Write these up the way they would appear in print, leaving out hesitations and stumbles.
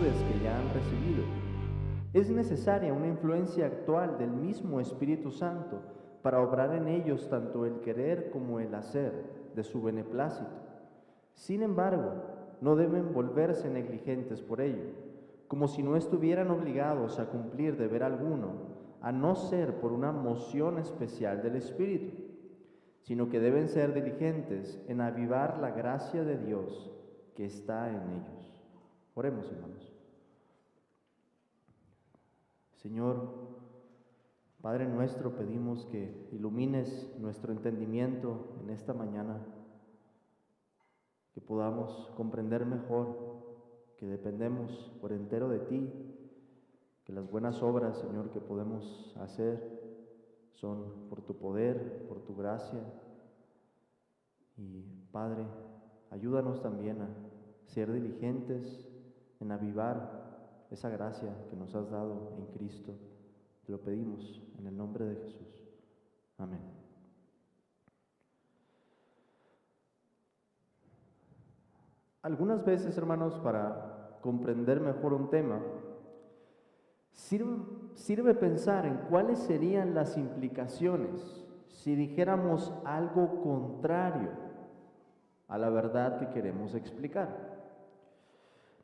virtudes que ya han recibido. Es necesaria una influencia actual del mismo Espíritu Santo para obrar en ellos tanto el querer como el hacer de su beneplácito. Sin embargo, no deben volverse negligentes por ello, como si no estuvieran obligados a cumplir deber alguno, a no ser por una moción especial del Espíritu, sino que deben ser diligentes en avivar la gracia de Dios que está en ellos. Oremos, hermanos. Señor, Padre nuestro, pedimos que ilumines nuestro entendimiento en esta mañana, que podamos comprender mejor que dependemos por entero de ti, que las buenas obras, Señor, que podemos hacer son por tu poder, por tu gracia. Y Padre, ayúdanos también a ser diligentes en avivar esa gracia que nos has dado en Cristo. Te lo pedimos en el nombre de Jesús. Amén. Algunas veces, hermanos, para comprender mejor un tema, sirve pensar en cuáles serían las implicaciones si dijéramos algo contrario a la verdad que queremos explicar.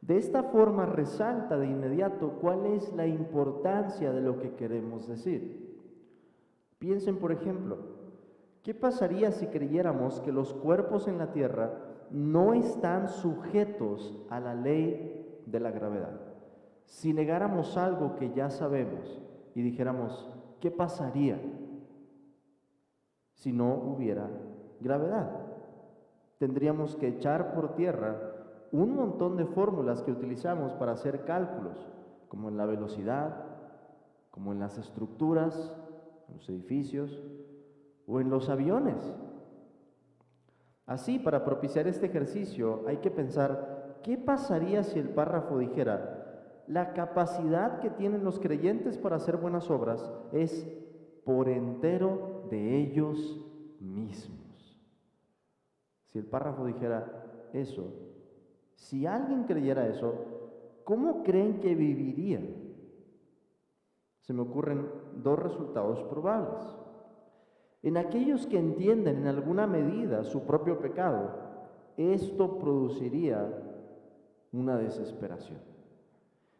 De esta forma resalta de inmediato cuál es la importancia de lo que queremos decir. Piensen, por ejemplo, ¿qué pasaría si creyéramos que los cuerpos en la tierra no están sujetos a la ley de la gravedad? Si negáramos algo que ya sabemos y dijéramos, ¿qué pasaría si no hubiera gravedad? Tendríamos que echar por tierra un montón de fórmulas que utilizamos para hacer cálculos, como en la velocidad, como en las estructuras, en los edificios o en los aviones. Así, para propiciar este ejercicio, hay que pensar, ¿qué pasaría si el párrafo dijera, la capacidad que tienen los creyentes para hacer buenas obras es por entero de ellos mismos? Si el párrafo dijera eso, si alguien creyera eso, ¿cómo creen que vivirían? Se me ocurren dos resultados probables. En aquellos que entienden en alguna medida su propio pecado, esto produciría una desesperación.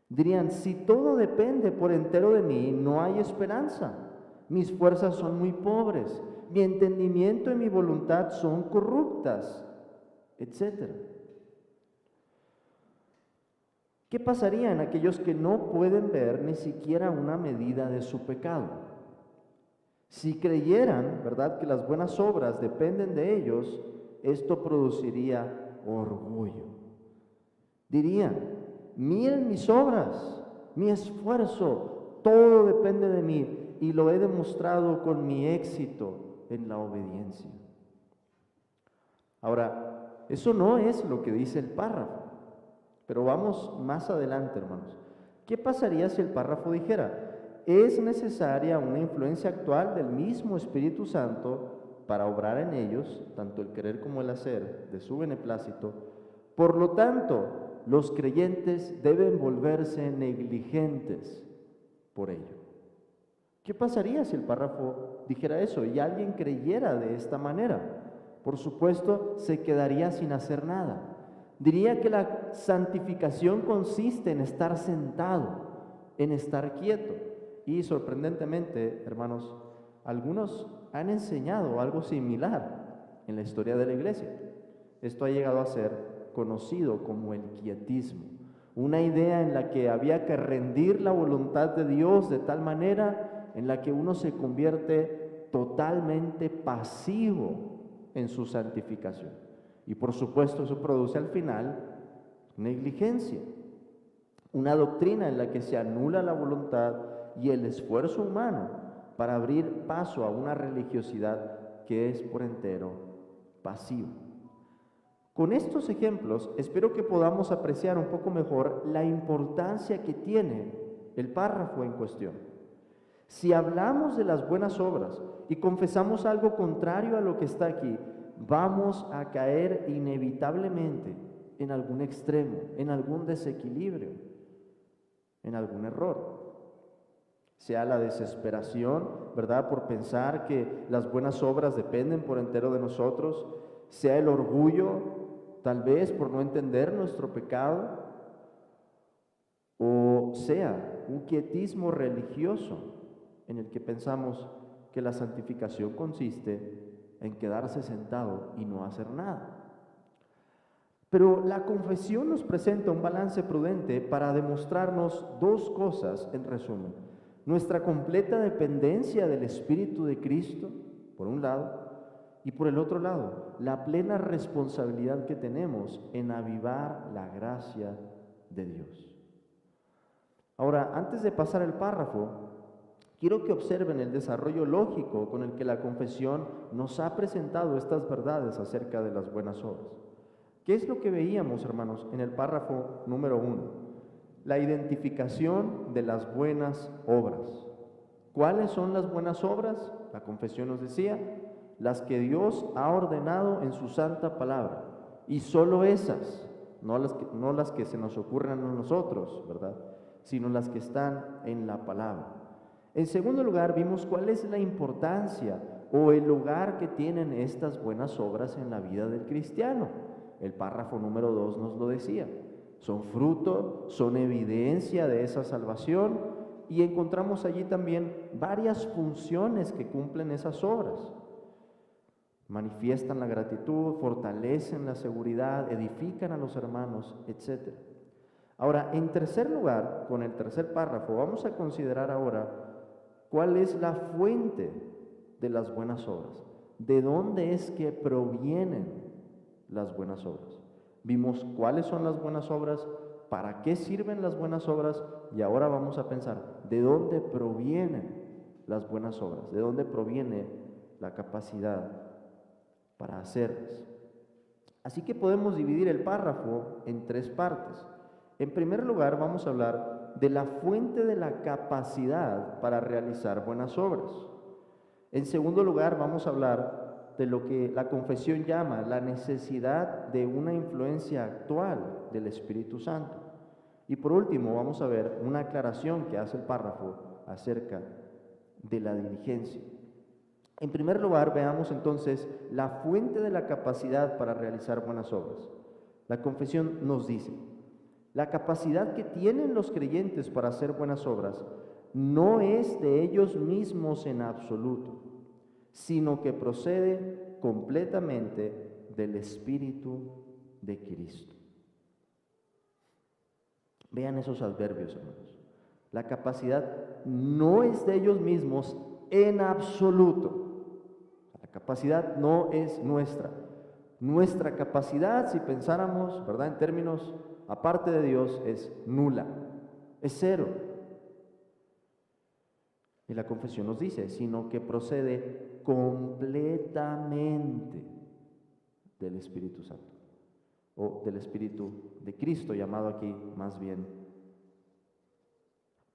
Dirían, si todo depende por entero de mí, no hay esperanza. Mis fuerzas son muy pobres, mi entendimiento y mi voluntad son corruptas, etc. ¿Qué pasaría en aquellos que no pueden ver ni siquiera una medida de su pecado? Si creyeran, ¿verdad?, que las buenas obras dependen de ellos, esto produciría orgullo. Dirían, miren mis obras, mi esfuerzo, todo depende de mí y lo he demostrado con mi éxito en la obediencia. Ahora, eso no es lo que dice el párrafo, pero vamos más adelante, hermanos. ¿Qué pasaría si el párrafo dijera, es necesaria una influencia actual del mismo Espíritu Santo para obrar en ellos, tanto el querer como el hacer, de su beneplácito? Por lo tanto, los creyentes deben volverse negligentes por ello. ¿Qué pasaría si el párrafo dijera eso y alguien creyera de esta manera? Por supuesto, se quedaría sin hacer nada. Diría que la santificación consiste en estar sentado, en estar quieto. Y sorprendentemente, hermanos, algunos han enseñado algo similar en la historia de la iglesia. Esto ha llegado a ser conocido como el quietismo, una idea en la que había que rendir la voluntad de Dios de tal manera en la que uno se convierte totalmente pasivo en su santificación. Y por supuesto eso produce al final negligencia, una doctrina en la que se anula la voluntad y el esfuerzo humano para abrir paso a una religiosidad que es por entero pasiva. Con estos ejemplos, espero que podamos apreciar un poco mejor la importancia que tiene el párrafo en cuestión. Si hablamos de las buenas obras y confesamos algo contrario a lo que está aquí, vamos a caer inevitablemente en algún extremo, en algún desequilibrio. en algún error. Sea la desesperación, ¿verdad?, por pensar que las buenas obras dependen por entero de nosotros, sea el orgullo, tal vez por no entender nuestro pecado, o sea un quietismo religioso en el que pensamos que la santificación consiste en quedarse sentado y no hacer nada. Pero la confesión nos presenta un balance prudente para demostrarnos dos cosas, en resumen: nuestra completa dependencia del Espíritu de Cristo, por un lado, y por el otro lado, la plena responsabilidad que tenemos en avivar la gracia de Dios. Ahora, antes de pasar el párrafo, quiero que observen el desarrollo lógico con el que la confesión nos ha presentado estas verdades acerca de las buenas obras. ¿Qué es lo que veíamos, hermanos, en el párrafo número 1? La identificación de las buenas obras. ¿Cuáles son las buenas obras? La confesión nos decía, las que Dios ha ordenado en su santa palabra. Y solo esas, no las que se nos ocurran a nosotros, ¿verdad?, sino las que están en la palabra. En segundo lugar, vimos cuál es la importancia o el lugar que tienen estas buenas obras en la vida del cristiano. El párrafo número 2 nos lo decía. Son fruto, son evidencia de esa salvación, y encontramos allí también varias funciones que cumplen esas obras. Manifiestan la gratitud, fortalecen la seguridad, edifican a los hermanos, etc. Ahora, en tercer lugar, con el tercer párrafo, vamos a considerar ahora cuál es la fuente de las buenas obras. ¿De dónde es que provienen las buenas obras? Vimos cuáles son las buenas obras, para qué sirven las buenas obras, y ahora vamos a pensar de dónde provienen las buenas obras, de dónde proviene la capacidad para hacerlas. Así que podemos dividir el párrafo en tres partes. En primer lugar, vamos a hablar de la fuente de la capacidad para realizar buenas obras. En segundo lugar, vamos a hablar de lo que la confesión llama la necesidad de una influencia actual del Espíritu Santo. Y por último, vamos a ver una aclaración que hace el párrafo acerca de la diligencia. En primer lugar, veamos entonces la fuente de la capacidad para realizar buenas obras. La confesión nos dice: la capacidad que tienen los creyentes para hacer buenas obras no es de ellos mismos en absoluto, sino que procede completamente del Espíritu de Cristo. Vean esos adverbios, hermanos. La capacidad no es de ellos mismos en absoluto. La capacidad no es nuestra. Nuestra capacidad, si pensáramos, ¿verdad?, en términos aparte de Dios, es nula, es cero. Y la confesión nos dice, sino que procede completamente del Espíritu Santo, o del Espíritu de Cristo, llamado aquí más bien.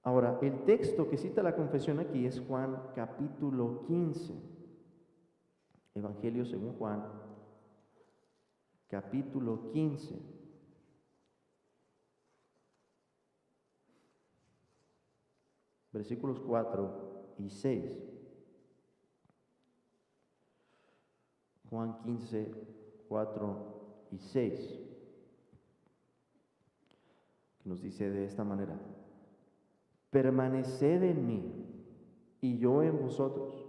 Ahora, el texto que cita la confesión aquí es Juan capítulo 15, Evangelio según Juan, capítulo 15. Versículos 4 y 6. Juan 15, 4 y 6. Que nos dice de esta manera: permaneced en mí y yo en vosotros.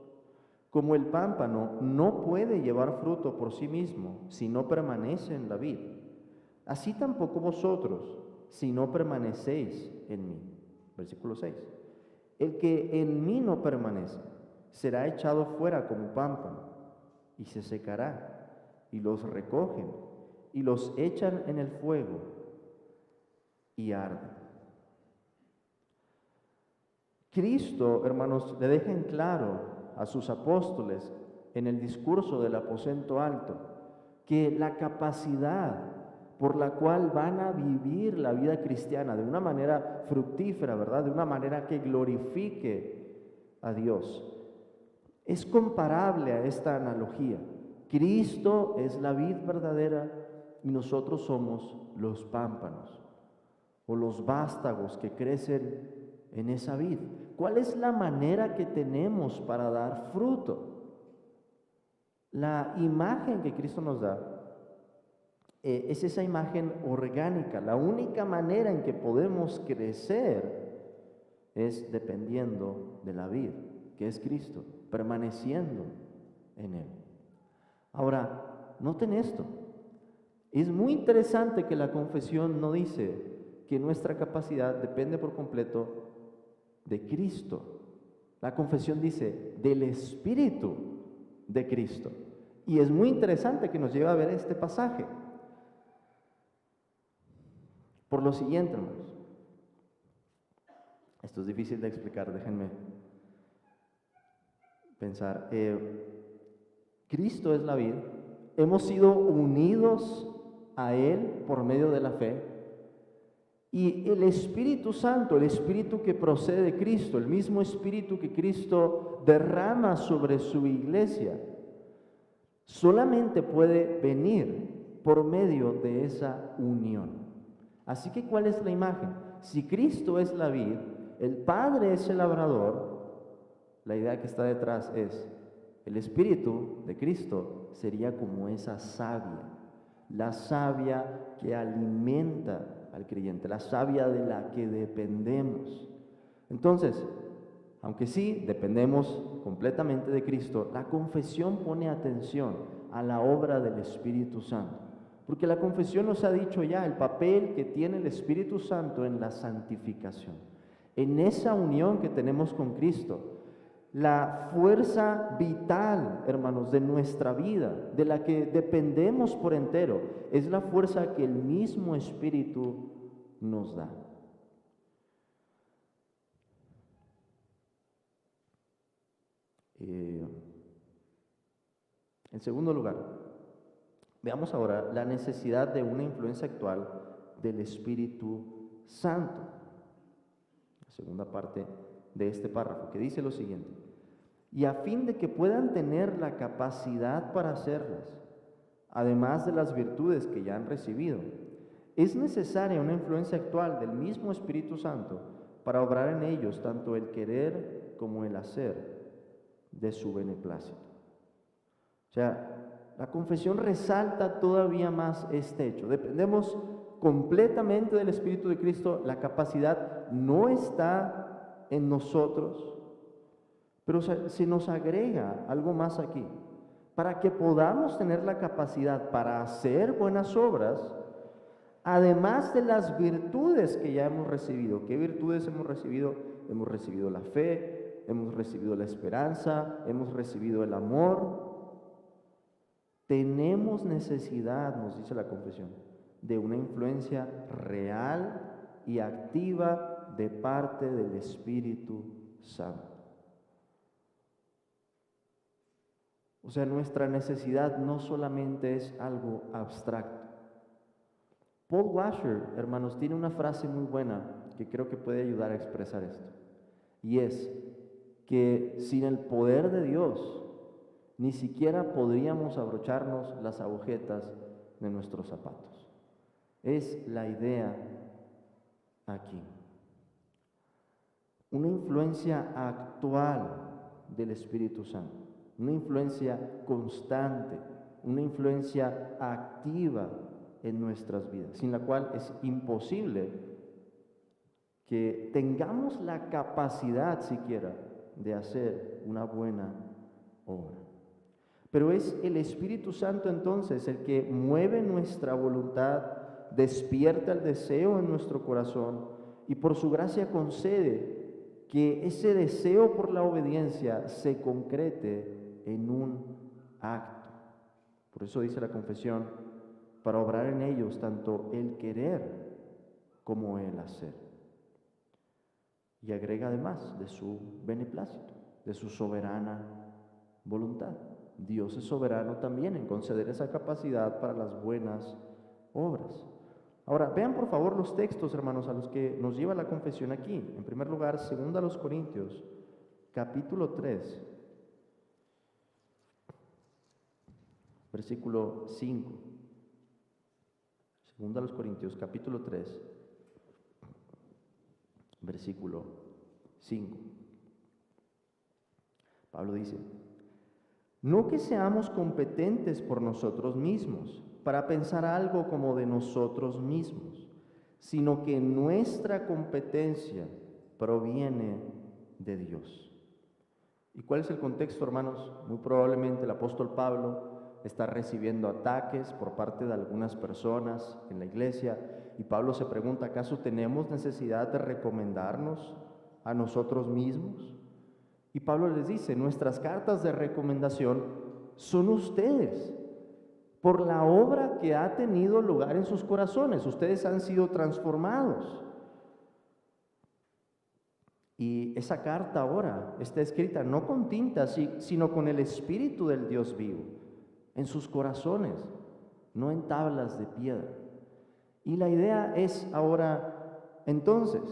Como el pámpano no puede llevar fruto por sí mismo si no permanece en la vid, así tampoco vosotros si no permanecéis en mí. Versículo 6. El que en mí no permanece será echado fuera como pámpano y se secará, y los recogen y los echan en el fuego y arden. Cristo, hermanos, le deja en claro a sus apóstoles en el discurso del aposento alto que la capacidad por la cual van a vivir la vida cristiana de una manera fructífera, ¿verdad?, de una manera que glorifique a Dios, es comparable a esta analogía. Cristo es la vid verdadera y nosotros somos los pámpanos. o los vástagos que crecen en esa vid? ¿Cuál es la manera que tenemos para dar fruto? La imagen que Cristo nos da es esa imagen orgánica. La única manera en que podemos crecer es dependiendo de la vid, que es Cristo, permaneciendo en Él. Ahora, noten esto. Es muy interesante que la confesión no dice que nuestra capacidad depende por completo de Cristo. La confesión dice del Espíritu de Cristo. Y es muy interesante que nos lleve a ver este pasaje. Por lo siguiente, hermanos. Esto es difícil de explicar, déjenme pensar. Cristo es la vid. Hemos sido unidos a Él por medio de la fe. Y el Espíritu Santo, el Espíritu que procede de Cristo, el mismo Espíritu que Cristo derrama sobre su iglesia, solamente puede venir por medio de esa unión. Así que, ¿cuál es la imagen? Si Cristo es la vid, el Padre es el labrador, la idea que está detrás es, el Espíritu de Cristo sería como esa savia, la savia que alimenta al creyente, la savia de la que dependemos. Entonces, aunque sí dependemos completamente de Cristo, la confesión pone atención a la obra del Espíritu Santo, porque la confesión nos ha dicho ya el papel que tiene el Espíritu Santo en la santificación, en esa unión que tenemos con Cristo. La fuerza vital, hermanos, de nuestra vida, de la que dependemos por entero, es la fuerza que el mismo Espíritu nos da. En segundo lugar, veamos ahora la necesidad de una influencia actual del Espíritu Santo. La segunda parte de este párrafo, que dice lo siguiente: y a fin de que puedan tener la capacidad para hacerlas, además de las virtudes que ya han recibido, es necesaria una influencia actual del mismo Espíritu Santo para obrar en ellos tanto el querer como el hacer de su beneplácito. O sea, la confesión resalta todavía más este hecho. Dependemos completamente del Espíritu de Cristo. La capacidad no está en nosotros, pero se nos agrega algo más aquí. Para que podamos tener la capacidad para hacer buenas obras, además de las virtudes que ya hemos recibido. ¿Qué virtudes hemos recibido? Hemos recibido la fe, hemos recibido la esperanza, hemos recibido el amor. Tenemos necesidad, nos dice la confesión, de una influencia real y activa de parte del Espíritu Santo. O sea, nuestra necesidad no solamente es algo abstracto. Paul Washer, hermanos, tiene una frase muy buena que creo que puede ayudar a expresar esto. Y es que sin el poder de Dios, ni siquiera podríamos abrocharnos las agujetas de nuestros zapatos. Es la idea aquí. Una influencia actual del Espíritu Santo, una influencia constante, una influencia activa en nuestras vidas, sin la cual es imposible que tengamos la capacidad siquiera de hacer una buena obra. Pero es el Espíritu Santo entonces el que mueve nuestra voluntad, despierta el deseo en nuestro corazón y por su gracia concede que ese deseo por la obediencia se concrete en un acto. Por eso dice la confesión, para obrar en ellos tanto el querer como el hacer. Y agrega además de su beneplácito, de su soberana voluntad. Dios es soberano también en conceder esa capacidad para las buenas obras. Ahora, vean por favor los textos, hermanos, a los que nos lleva la confesión aquí. En primer lugar, 2 Corintios, capítulo 3, versículo 5. 2 Corintios, capítulo 3, versículo 5. Pablo dice: no que seamos competentes por nosotros mismos para pensar algo como de nosotros mismos, sino que nuestra competencia proviene de Dios. ¿Y cuál es el contexto, hermanos? Muy probablemente el apóstol Pablo está recibiendo ataques por parte de algunas personas en la iglesia, y Pablo se pregunta: ¿acaso tenemos necesidad de recomendarnos a nosotros mismos? Y Pablo les dice: nuestras cartas de recomendación son ustedes, por la obra que ha tenido lugar en sus corazones. Ustedes han sido transformados. Y esa carta ahora está escrita no con tinta, sino con el Espíritu del Dios vivo en sus corazones, no en tablas de piedra. Y la idea es ahora, entonces,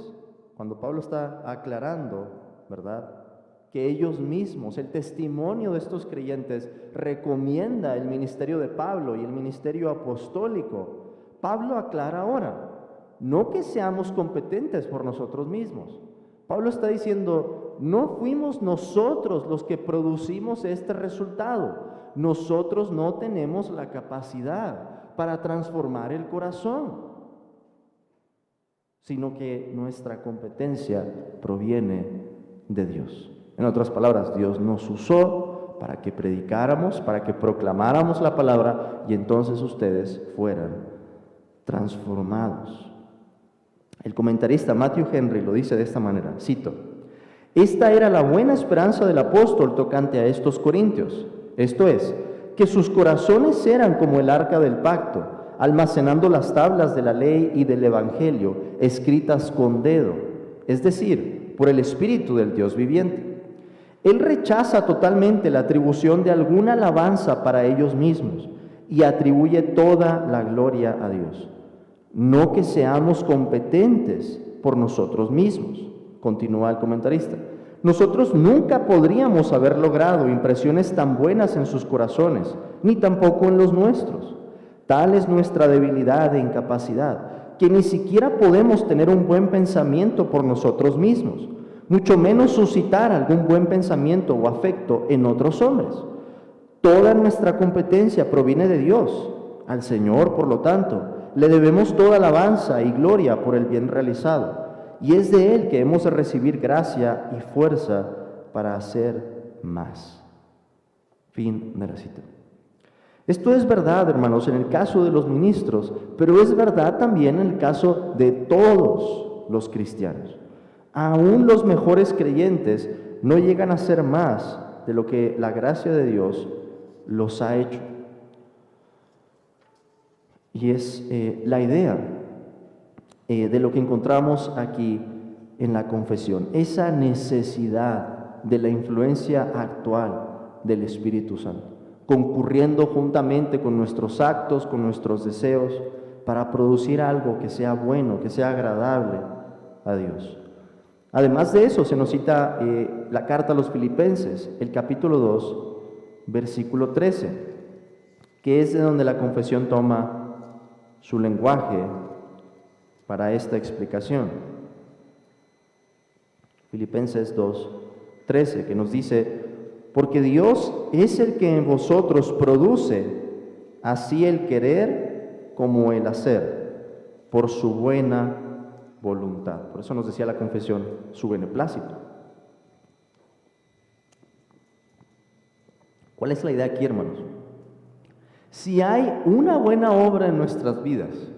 cuando Pablo está aclarando, ¿verdad?, que ellos mismos, el testimonio de estos creyentes recomienda el ministerio de Pablo y el ministerio apostólico, Pablo aclara ahora, no que seamos competentes por nosotros mismos. Pablo está diciendo: no fuimos nosotros los que producimos este resultado. Nosotros no tenemos la capacidad para transformar el corazón, sino que nuestra competencia proviene de Dios. En otras palabras, Dios nos usó para que predicáramos, para que proclamáramos la palabra, y entonces ustedes fueran transformados. El comentarista Matthew Henry lo dice de esta manera, cito: esta era la buena esperanza del apóstol tocante a estos corintios, esto es, que sus corazones eran como el arca del pacto, almacenando las tablas de la ley y del evangelio, escritas con dedo, es decir, por el Espíritu del Dios viviente. Él rechaza totalmente la atribución de alguna alabanza para ellos mismos y atribuye toda la gloria a Dios. No que seamos competentes por nosotros mismos, continúa el comentarista. Nosotros nunca podríamos haber logrado impresiones tan buenas en sus corazones, ni tampoco en los nuestros. Tal es nuestra debilidad e incapacidad, que ni siquiera podemos tener un buen pensamiento por nosotros mismos, mucho menos suscitar algún buen pensamiento o afecto en otros hombres. Toda nuestra competencia proviene de Dios. Al Señor, por lo tanto, le debemos toda alabanza y gloria por el bien realizado, y es de Él que hemos de recibir gracia y fuerza para hacer más. Fin de la cita. Esto es verdad, hermanos, en el caso de los ministros, pero es verdad también en el caso de todos los cristianos. Aún los mejores creyentes no llegan a ser más de lo que la gracia de Dios los ha hecho. Y es la idea de lo que encontramos aquí en la confesión, esa necesidad de la influencia actual del Espíritu Santo, concurriendo juntamente con nuestros actos, con nuestros deseos, para producir algo que sea bueno, que sea agradable a Dios. Además de eso, se nos cita la carta a los Filipenses, el capítulo 2, versículo 13, que es de donde la confesión toma su lenguaje para esta explicación. Filipenses 2, 13, que nos dice: porque Dios es el que en vosotros produce así el querer como el hacer, por su buena voluntad. Por eso nos decía la confesión, su beneplácito. ¿Cuál es la idea aquí, hermanos? Si hay una buena obra en nuestras vidas,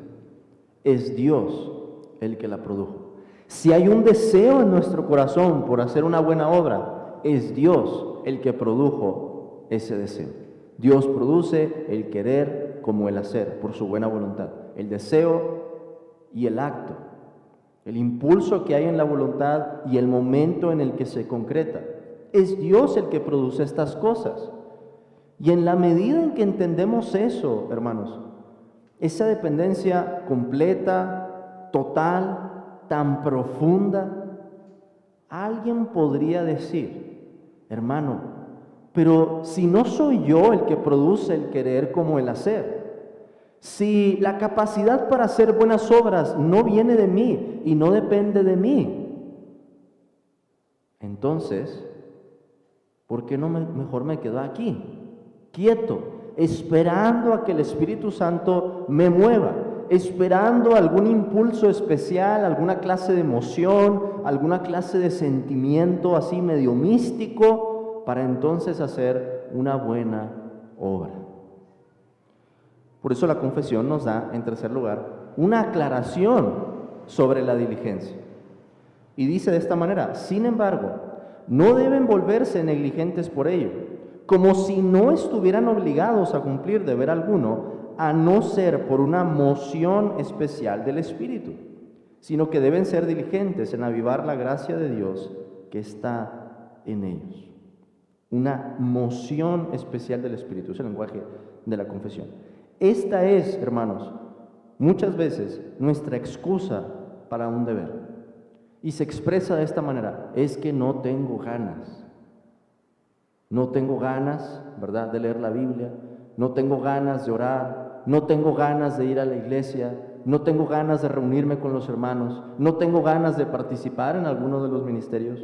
es Dios el que la produjo. Si hay un deseo en nuestro corazón por hacer una buena obra, es Dios el que produjo ese deseo. Dios produce el querer como el hacer, por su buena voluntad. El deseo y el acto, el impulso que hay en la voluntad y el momento en el que se concreta. Es Dios el que produce estas cosas. Y en la medida en que entendemos eso, hermanos, esa dependencia completa, total, tan profunda, alguien podría decir: hermano, pero si no soy yo el que produce el querer como el hacer, si la capacidad para hacer buenas obras no viene de mí y no depende de mí, entonces, ¿por qué no mejor me quedo aquí, quieto, esperando a que el Espíritu Santo me mueva, esperando algún impulso especial, alguna clase de emoción, alguna clase de sentimiento así medio místico, para entonces hacer una buena obra? Por eso la confesión nos da, en tercer lugar, una aclaración sobre la diligencia. Y dice de esta manera: sin embargo, no deben volverse negligentes por ello, como si no estuvieran obligados a cumplir deber alguno, a no ser por una moción especial del Espíritu, sino que deben ser diligentes en avivar la gracia de Dios que está en ellos. Una moción especial del Espíritu, es el lenguaje de la confesión. Esta es, hermanos, muchas veces nuestra excusa para un deber. Y se expresa de esta manera: es que no tengo ganas. No tengo ganas, ¿verdad?, de leer la Biblia. No tengo ganas de orar. No tengo ganas de ir a la iglesia. No tengo ganas de reunirme con los hermanos. No tengo ganas de participar en alguno de los ministerios.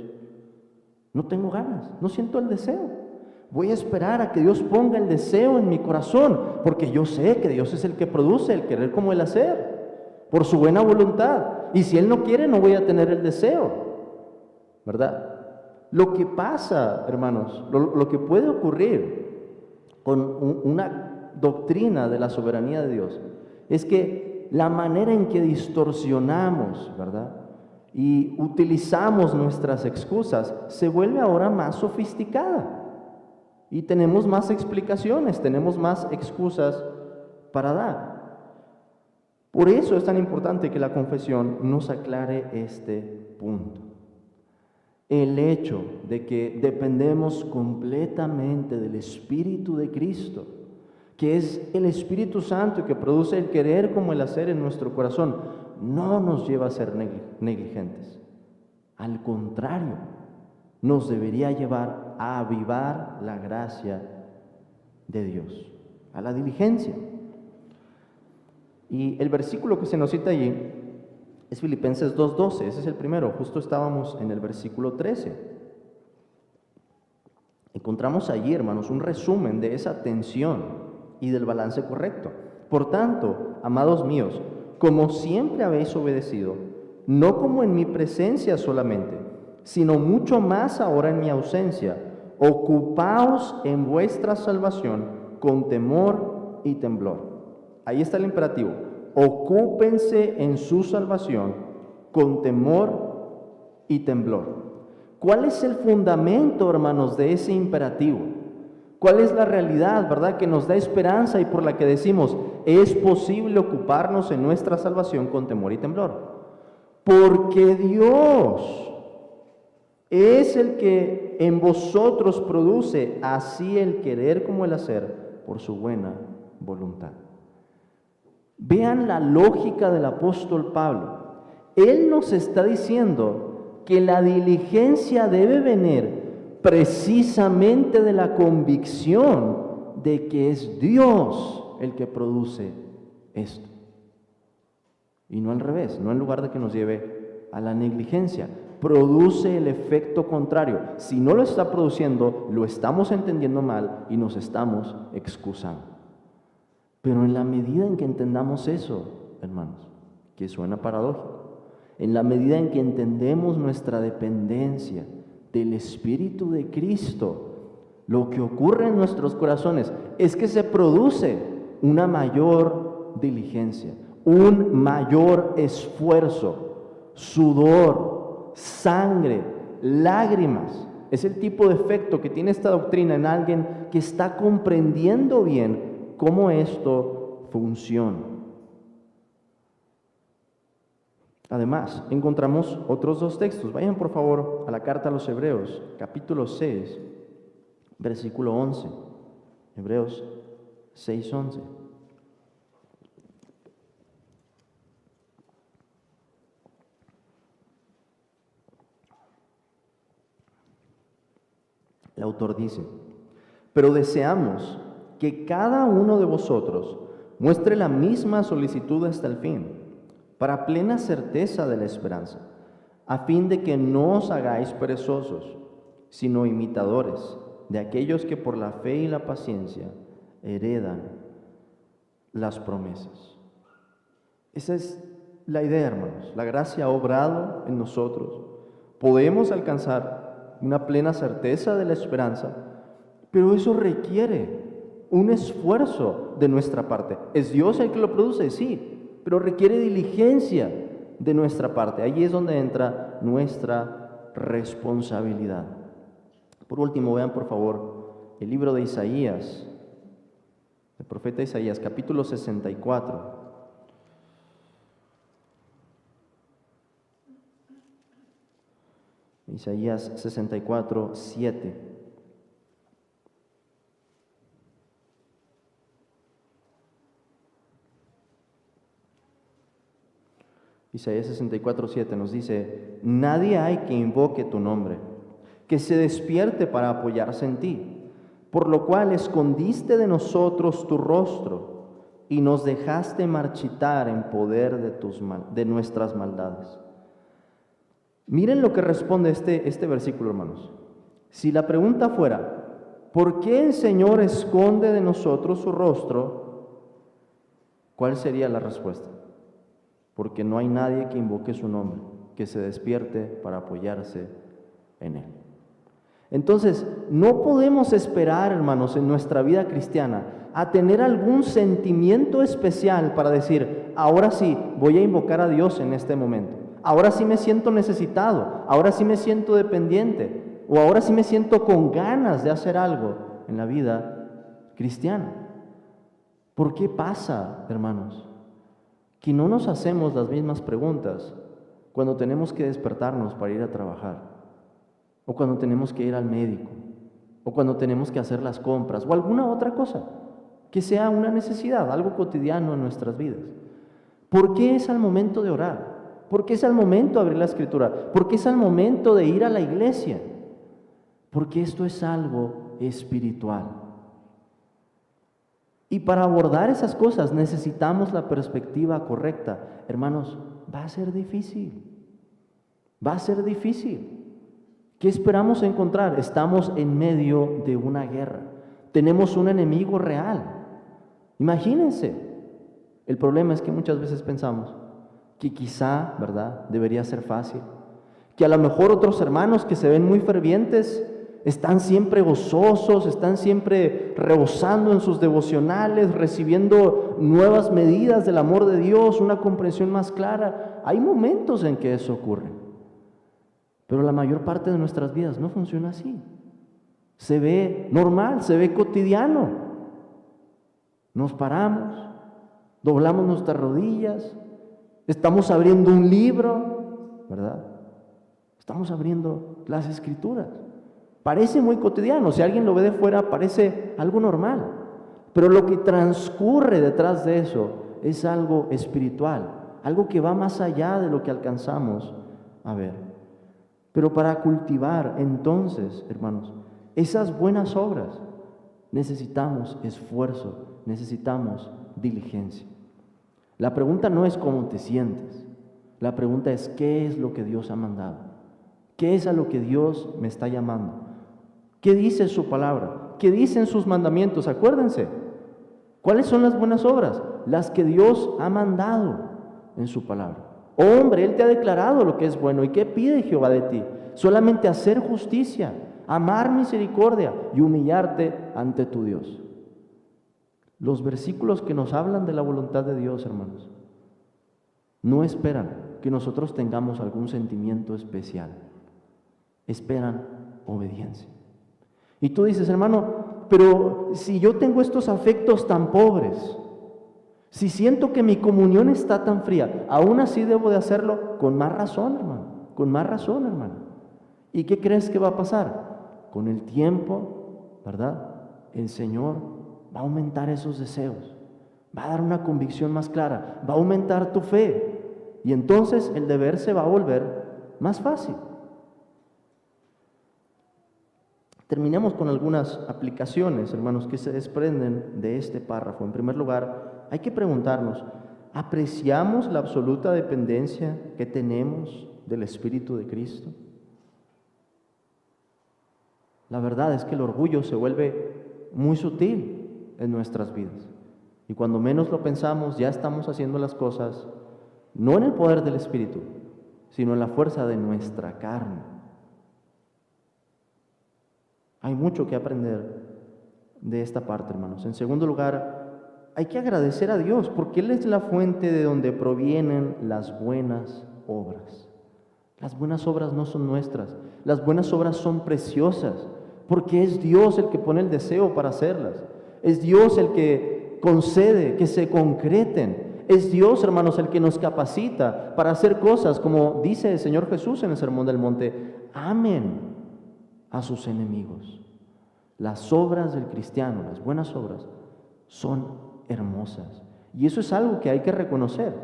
No tengo ganas, no siento el deseo. Voy a esperar a que Dios ponga el deseo en mi corazón, porque yo sé que Dios es el que produce el querer como el hacer, por su buena voluntad. Y si Él no quiere, no voy a tener el deseo, ¿verdad? Lo que pasa, hermanos, lo que puede ocurrir con una doctrina de la soberanía de Dios, es que la manera en que distorsionamos, ¿verdad?, y utilizamos nuestras excusas se vuelve ahora más sofisticada. Y tenemos más explicaciones, tenemos más excusas para dar. Por eso es tan importante que la confesión nos aclare este punto. El hecho de que dependemos completamente del Espíritu de Cristo, que es el Espíritu Santo que produce el querer como el hacer en nuestro corazón, no nos lleva a ser negligentes. Al contrario, nos debería llevar a avivar la gracia de Dios, a la diligencia. Y el versículo que se nos cita allí es Filipenses 2:12, ese es el primero, justo estábamos en el versículo 13. Encontramos allí, hermanos, un resumen de esa tensión y del balance correcto. Por tanto, amados míos, como siempre habéis obedecido, no como en mi presencia solamente, sino mucho más ahora en mi ausencia, ocupaos en vuestra salvación con temor y temblor. Ahí está el imperativo: ocúpense en su salvación con temor y temblor. ¿Cuál es el fundamento, hermanos, de ese imperativo? ¿Cuál es la realidad, verdad, que nos da esperanza y por la que decimos es posible ocuparnos en nuestra salvación con temor y temblor? Porque Dios es el que en vosotros produce así el querer como el hacer por su buena voluntad. Vean la lógica del apóstol Pablo. Él nos está diciendo que la diligencia debe venir precisamente de la convicción de que es Dios el que produce esto. Y no al revés, no en lugar de que nos lleve a la negligencia. Produce el efecto contrario. Si no lo está produciendo, lo estamos entendiendo mal y nos estamos excusando. Pero en la medida en que entendamos eso, hermanos, que suena paradójico, en la medida en que entendemos nuestra dependencia del Espíritu de Cristo, lo que ocurre en nuestros corazones es que se produce una mayor diligencia, un mayor esfuerzo, sudor, sangre, lágrimas. Es el tipo de efecto que tiene esta doctrina en alguien que está comprendiendo bien cómo esto funciona. Además, encontramos otros dos textos. Vayan por favor a la carta a los Hebreos, capítulo 6, versículo 11. Hebreos 6, 11. El autor dice: pero deseamos que cada uno de vosotros muestre la misma solicitud hasta el fin, para plena certeza de la esperanza, a fin de que no os hagáis perezosos, sino imitadores de aquellos que por la fe y la paciencia heredan las promesas. Esa es la idea, hermanos. La gracia ha obrado en nosotros. Podemos alcanzar una plena certeza de la esperanza, pero eso requiere un esfuerzo de nuestra parte. ¿Es Dios el que lo produce? Sí, pero requiere diligencia de nuestra parte. Allí es donde entra nuestra responsabilidad. Por último, vean por favor el libro de Isaías, el profeta Isaías, capítulo 64. Isaías 64, 7. Isaías 64, 7 nos dice: nadie hay que invoque tu nombre, que se despierte para apoyarse en ti, por lo cual escondiste de nosotros tu rostro y nos dejaste marchitar en poder de nuestras maldades. Miren lo que responde este versículo, hermanos. Si la pregunta fuera, ¿por qué el Señor esconde de nosotros su rostro? ¿Cuál sería la respuesta? Porque no hay nadie que invoque su nombre, que se despierte para apoyarse en Él. Entonces, no podemos esperar, hermanos, en nuestra vida cristiana, a tener algún sentimiento especial para decir, ahora sí, voy a invocar a Dios en este momento. Ahora sí me siento necesitado, ahora sí me siento dependiente, o ahora sí me siento con ganas de hacer algo en la vida cristiana. ¿Por qué pasa, hermanos, que no nos hacemos las mismas preguntas cuando tenemos que despertarnos para ir a trabajar, o cuando tenemos que ir al médico, o cuando tenemos que hacer las compras, o alguna otra cosa que sea una necesidad, algo cotidiano en nuestras vidas? ¿Por qué es al momento de orar? ¿Por qué es al momento de abrir la Escritura? ¿Por qué es al momento de ir a la iglesia? Porque esto es algo espiritual. Y para abordar esas cosas necesitamos la perspectiva correcta. Hermanos, va a ser difícil. Va a ser difícil. ¿Qué esperamos encontrar? Estamos en medio de una guerra. Tenemos un enemigo real. Imagínense. El problema es que muchas veces pensamos que quizá, ¿verdad?, debería ser fácil. Que a lo mejor otros hermanos que se ven muy fervientes están siempre gozosos, están siempre rebosando en sus devocionales, recibiendo nuevas medidas del amor de Dios, una comprensión más clara. Hay momentos en que eso ocurre, pero la mayor parte de nuestras vidas no funciona así. Se ve normal, se ve cotidiano. Nos paramos, doblamos nuestras rodillas, estamos abriendo un libro, ¿verdad? Estamos abriendo las Escrituras. Parece muy cotidiano, si alguien lo ve de fuera parece algo normal, pero lo que transcurre detrás de eso es algo espiritual, algo que va más allá de lo que alcanzamos a ver. Pero para cultivar entonces, hermanos, esas buenas obras necesitamos esfuerzo, necesitamos diligencia. La pregunta no es cómo te sientes, la pregunta es qué es lo que Dios ha mandado, qué es a lo que Dios me está llamando, qué dice su palabra, qué dicen sus mandamientos. Acuérdense, ¿cuáles son las buenas obras? Las que Dios ha mandado en su palabra. Hombre, Él te ha declarado lo que es bueno. ¿Y qué pide Jehová de ti? Solamente hacer justicia, amar misericordia y humillarte ante tu Dios. Los versículos que nos hablan de la voluntad de Dios, hermanos, no esperan que nosotros tengamos algún sentimiento especial. Esperan obediencia. Y tú dices, hermano, pero si yo tengo estos afectos tan pobres, si siento que mi comunión está tan fría, aún así debo de hacerlo, con más razón, hermano, con más razón, hermano. ¿Y qué crees que va a pasar? Con el tiempo, ¿verdad? El Señor va a aumentar esos deseos, va a dar una convicción más clara, va a aumentar tu fe, y entonces el deber se va a volver más fácil. Terminemos con algunas aplicaciones, hermanos, que se desprenden de este párrafo. En primer lugar, hay que preguntarnos, ¿apreciamos la absoluta dependencia que tenemos del Espíritu de Cristo? La verdad es que el orgullo se vuelve muy sutil en nuestras vidas. Y cuando menos lo pensamos, ya estamos haciendo las cosas no en el poder del Espíritu, sino en la fuerza de nuestra carne. Hay mucho que aprender de esta parte, hermanos. En segundo lugar, hay que agradecer a Dios, porque Él es la fuente de donde provienen las buenas obras. Las buenas obras no son nuestras, las buenas obras son preciosas, porque es Dios el que pone el deseo para hacerlas. Es Dios el que concede que se concreten. Es Dios, hermanos, el que nos capacita para hacer cosas, como dice el Señor Jesús en el Sermón del Monte: amen a sus enemigos. Las obras del cristiano, las buenas obras, son hermosas. Y eso es algo que hay que reconocer.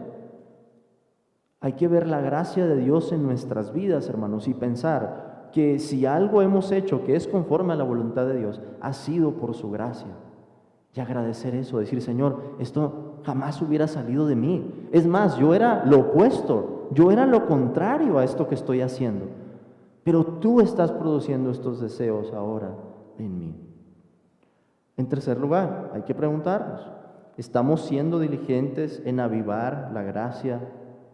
Hay que ver la gracia de Dios en nuestras vidas, hermanos, y pensar que si algo hemos hecho que es conforme a la voluntad de Dios, ha sido por su gracia. Y agradecer eso, decir: Señor, esto jamás hubiera salido de mí. Es más, yo era lo opuesto, yo era lo contrario a esto que estoy haciendo. Pero tú estás produciendo estos deseos ahora en mí. En tercer lugar, hay que preguntarnos: ¿estamos siendo diligentes en avivar la gracia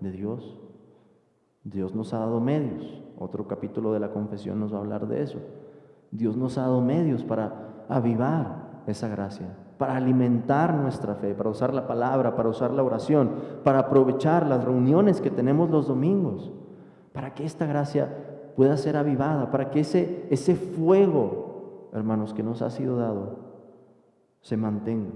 de Dios? Dios nos ha dado medios. Otro capítulo de la confesión nos va a hablar de eso. Dios nos ha dado medios para avivar esa gracia, para alimentar nuestra fe, para usar la palabra, para usar la oración, para aprovechar las reuniones que tenemos los domingos, para que esta gracia pueda ser avivada, para que ese fuego, hermanos, que nos ha sido dado, se mantenga.